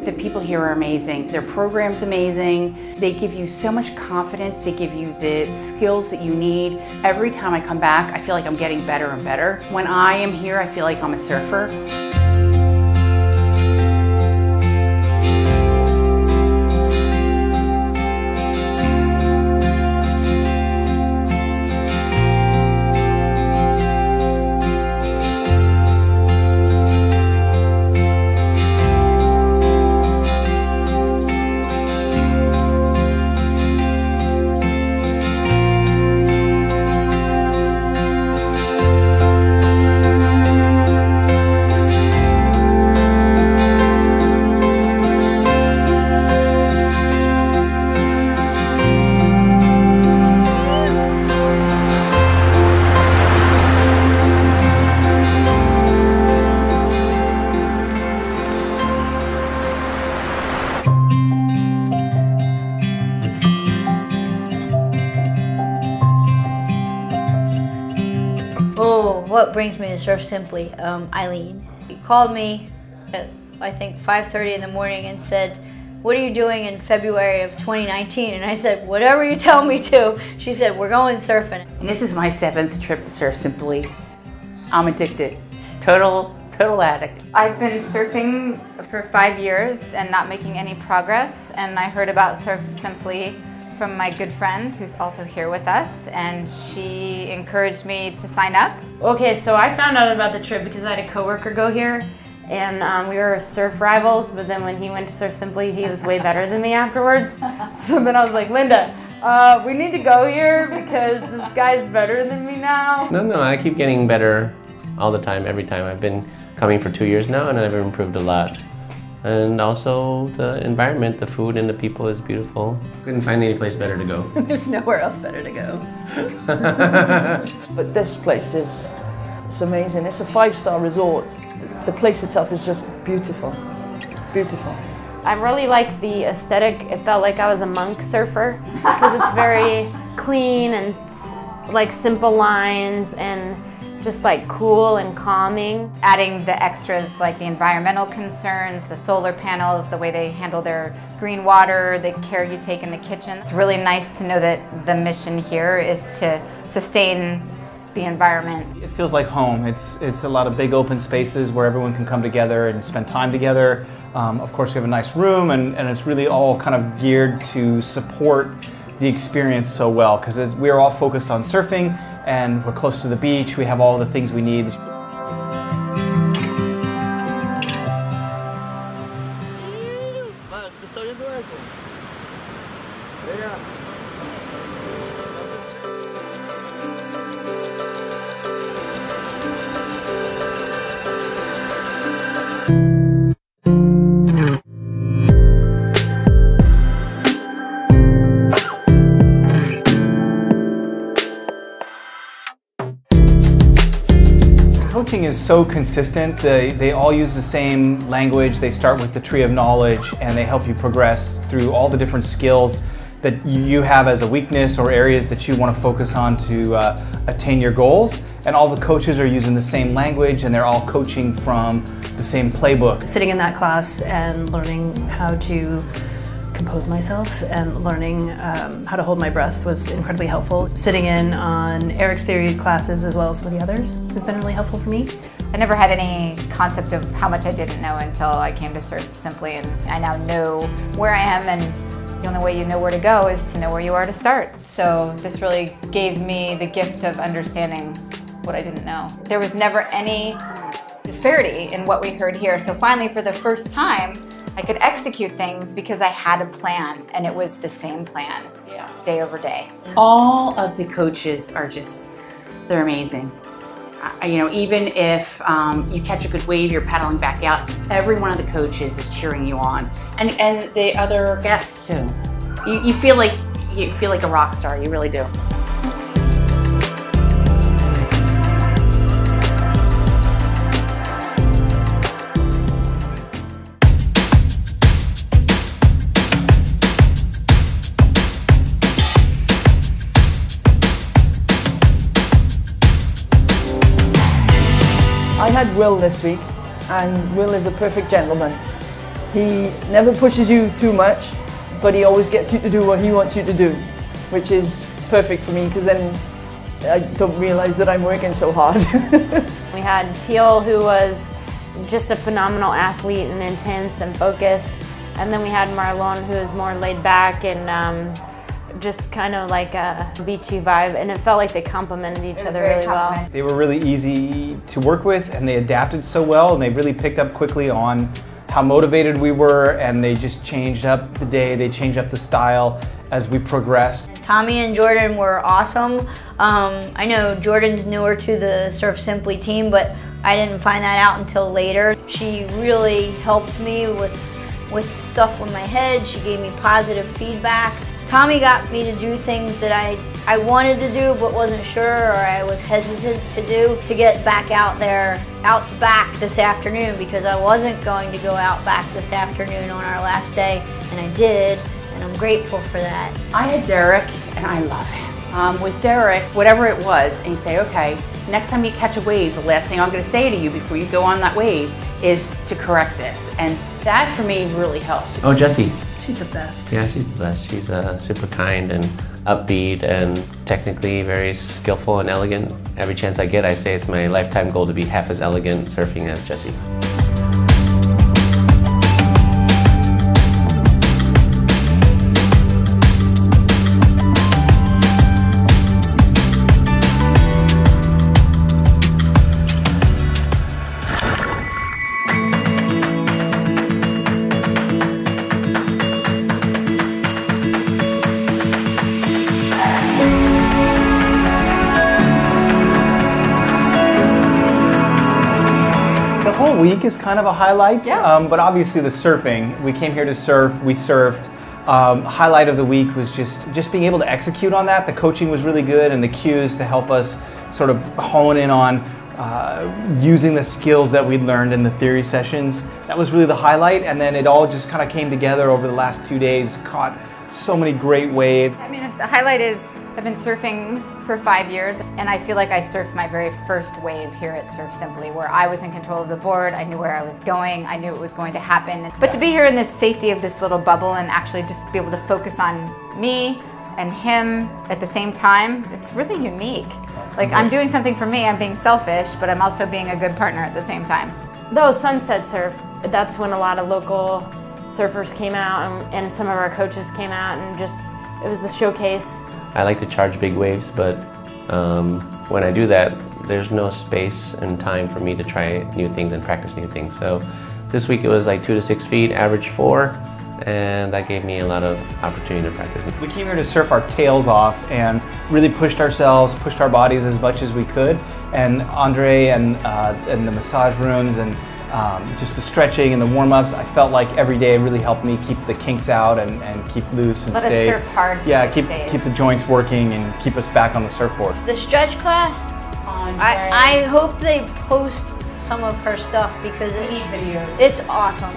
The people here are amazing. Their program's amazing. They give you so much confidence. They give you the skills that you need. Every time I come back, I feel like I'm getting better and better. When I am here, I feel like I'm a surfer. Oh, what brings me to Surf Simply? Eileen. He called me at, I think, 5:30 in the morning and said, "What are you doing in February of 2019? And I said, "Whatever you tell me to." She said, "We're going surfing." And this is my 7th trip to Surf Simply. I'm addicted. Total addict. I've been surfing for 5 years and not making any progress, and I heard about Surf Simply from my good friend who's also here with us, and she encouraged me to sign up. Okay, so I found out about the trip because I had a coworker go here, and we were surf rivals, but then when he went to Surf Simply, he was way better than me afterwards. So then I was like, Linda, we need to go here because this guy's better than me now. No, I keep getting better all the time, every time. I've been coming for 2 years now, and I've improved a lot. And also the environment, the food and the people is beautiful. Couldn't find any place better to go. There's nowhere else better to go. But this place it's amazing. It's a 5-star resort. The place itself is just beautiful, beautiful. I really like the aesthetic. It felt like I was a monk surfer because it's very clean and like simple lines and just like cool and calming. Adding the extras like the environmental concerns, the solar panels, the way they handle their green water, the care you take in the kitchen. It's really nice to know that the mission here is to sustain the environment. It feels like home. It's a lot of big open spaces where everyone can come together and spend time together. Of course, we have a nice room, and it's really all kind of geared to support the experience so well, because we are all focused on surfing and we're close to the beach. We have all the things we need. Coaching is so consistent. They all use the same language. They start with the tree of knowledge, and they help you progress through all the different skills that you have as a weakness or areas that you want to focus on to attain your goals. And all the coaches are using the same language, and they're all coaching from the same playbook. Sitting in that class and learning how to compose myself and learning how to hold my breath was incredibly helpful. Sitting in on Eric's theory classes as well as some of the others has been really helpful for me. I never had any concept of how much I didn't know until I came to Surf Simply, and I now know where I am, and the only way you know where to go is to know where you are to start. So this really gave me the gift of understanding what I didn't know. There was never any disparity in what we heard here, so finally for the first time I could execute things because I had a plan, and it was the same plan, day over day. All of the coaches are they're amazing. You know, even if you catch a good wave, you're paddling back out, every one of the coaches is cheering you on. And the other guests too. You feel like a rock star, you really do. I had Will this week, and Will is a perfect gentleman. He never pushes you too much, but he always gets you to do what he wants you to do, which is perfect for me because then I don't realize that I'm working so hard. We had Teal, who was just a phenomenal athlete and intense and focused. And then we had Marlon, who was more laid back and just kind of like a beachy vibe. And it felt like they complemented each other really well. They were really easy to work with and they adapted so well and they really picked up quickly on how motivated we were, and they just changed up the day, they changed up the style as we progressed. Tommy and Jordan were awesome. I know Jordan's newer to the Surf Simply team, but I didn't find that out until later. She really helped me with stuff with my head. She gave me positive feedback. Tommy got me to do things that I wanted to do but wasn't sure, or I was hesitant to do, to get back out there, out back this afternoon, because I wasn't going to go out back this afternoon on our last day, and I did, and I'm grateful for that. I had Derek, and I love him. With Derek, whatever it was, and you say, okay, next time you catch a wave, the last thing I'm going to say to you before you go on that wave is to correct this, and that for me really helped. Oh, Jessie. She's the best. Yeah, she's the best. She's super kind and upbeat and technically very skillful and elegant. Every chance I get, I say it's my lifetime goal to be half as elegant surfing as Jessie. The whole week is kind of a highlight, but obviously the surfing. We came here to surf, we surfed. Highlight of the week was just being able to execute on that. The coaching was really good and the cues to help us sort of hone in on using the skills that we'd learned in the theory sessions. That was really the highlight, and then it all just kind of came together over the last 2 days, caught so many great waves. I mean, the highlight is I've been surfing for 5 years, and I feel like I surfed my very first wave here at Surf Simply, where I was in control of the board, I knew where I was going, I knew it was going to happen. But to be here in this safety of this little bubble and actually just be able to focus on me and him at the same time, it's really unique. Like, I'm doing something for me, I'm being selfish, but I'm also being a good partner at the same time. Though Sunset Surf, that's when a lot of local surfers came out and some of our coaches came out, and just, it was a showcase. I like to charge big waves, but when I do that, there's no space and time for me to try new things and practice new things. So this week it was like 2 to 6 feet, average 4, and that gave me a lot of opportunity to practice. We came here to surf our tails off and really pushed ourselves, pushed our bodies as much as we could. And Andre and the massage rooms and just the stretching and the warm-ups, I felt like every day really helped me keep the kinks out and keep loose and Let stay. us surf hard. Yeah, keep the joints working and keep us back on the surfboard. The stretch class, I hope they post some of her stuff because it's awesome.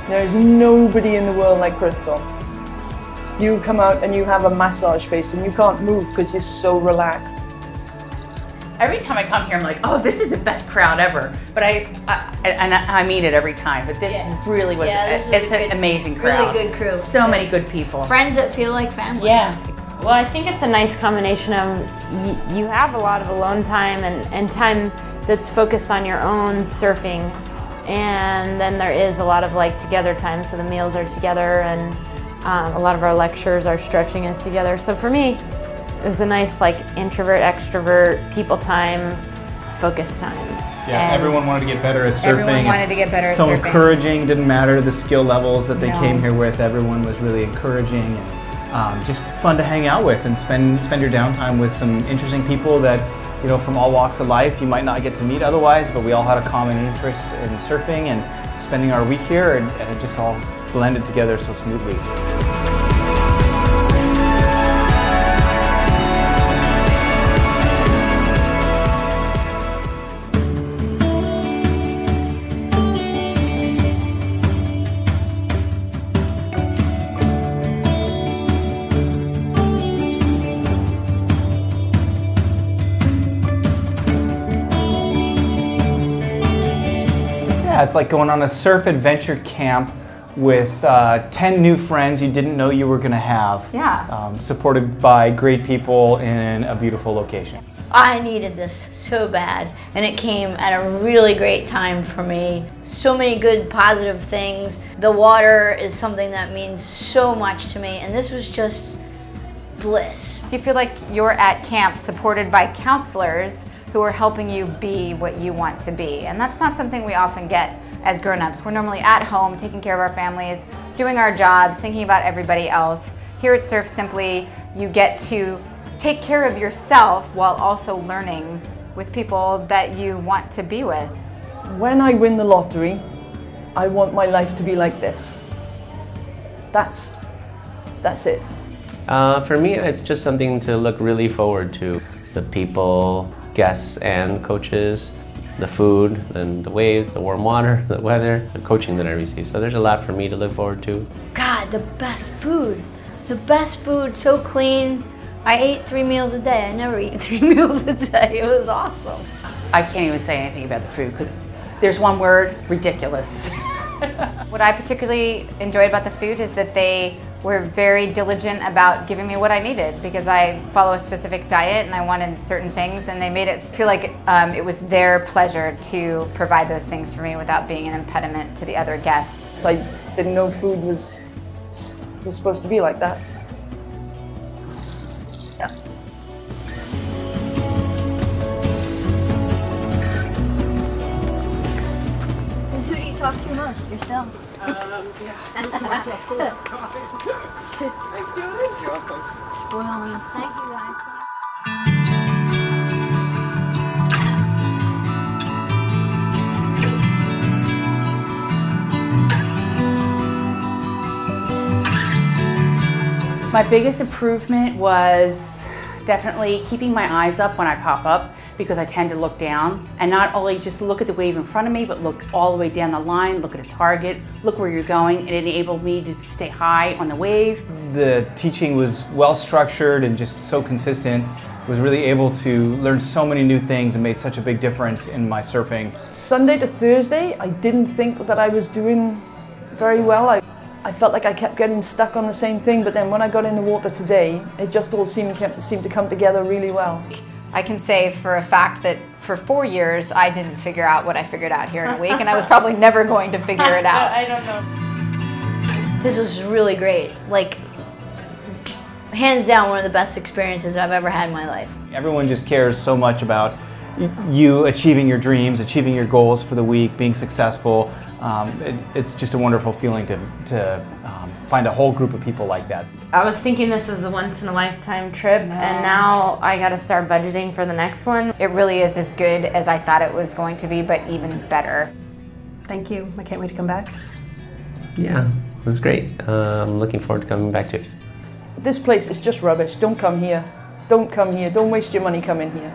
There's nobody in the world like Crystal. You come out and you have a massage face and you can't move because you're so relaxed. Every time I come here, I'm like, oh, this is the best crowd ever. But I mean it every time. But this really was, it's an amazing crowd. Really good crew. So many good people. Friends that feel like family. Yeah. Well, I think it's a nice combination of you have a lot of alone time and time that's focused on your own surfing, and then there is a lot of like together time, so the meals are together and a lot of our lectures, our stretching is together. So for me, it was a nice like introvert, extrovert, people time, focus time. Yeah, and everyone wanted to get better at surfing. Everyone wanted to get better at surfing. So encouraging, didn't matter the skill levels that they came here with. Everyone was really encouraging and just fun to hang out with and spend your downtime with some interesting people that, you know, from all walks of life you might not get to meet otherwise, but we all had a common interest in surfing and spending our week here, and it just all blended together so smoothly. Yeah, it's like going on a surf adventure camp with 10 new friends you didn't know you were going to have. Yeah. Supported by great people in a beautiful location. I needed this so bad, and it came at a really great time for me. So many good, positive things. The water is something that means so much to me, and this was just bliss. You feel like you're at camp supported by counselors who are helping you be what you want to be. And that's not something we often get as grown-ups. We're normally at home, taking care of our families, doing our jobs, thinking about everybody else. Here at Surf Simply, you get to take care of yourself while also learning with people that you want to be with. When I win the lottery, I want my life to be like this. That's it. For me, it's just something to look really forward to. The people, guests and coaches, the food and the waves, the warm water, the weather, the coaching that I receive. So there's a lot for me to look forward to. God, the best food. The best food, so clean. I ate 3 meals a day. I never eat 3 meals a day. It was awesome. I can't even say anything about the food because there's one word, ridiculous. What I particularly enjoyed about the food is that they were very diligent about giving me what I needed, because I follow a specific diet and I wanted certain things, and they made it feel like it was their pleasure to provide those things for me without being an impediment to the other guests. So I didn't know food was supposed to be like that. Yeah. Who do you talk to most? Yourself? Thank you. Spoil me. Thank you guys. My biggest improvement was definitely keeping my eyes up when I pop up, because I tend to look down and not only just look at the wave in front of me, but look all the way down the line, look at a target, look where you're going. It enabled me to stay high on the wave. The teaching was well structured and just so consistent. I was really able to learn so many new things and made such a big difference in my surfing. Sunday to Thursday, I didn't think that I was doing very well. I felt like I kept getting stuck on the same thing, but then when I got in the water today, it just all seemed to come together really well. I can say for a fact that for 4 years, I didn't figure out what I figured out here in a week, and I was probably never going to figure it out. I don't know. This was really great. Like, hands down, one of the best experiences I've ever had in my life. Everyone just cares so much about you achieving your dreams, achieving your goals for the week, being successful. It's just a wonderful feeling to find a whole group of people like that. I was thinking this was a once-in-a-lifetime trip, and now I gotta start budgeting for the next one. It really is as good as I thought it was going to be, but even better. Thank you. I can't wait to come back. Yeah, it was great. I'm looking forward to coming back to it. This place is just rubbish. Don't come here. Don't come here. Don't waste your money coming here.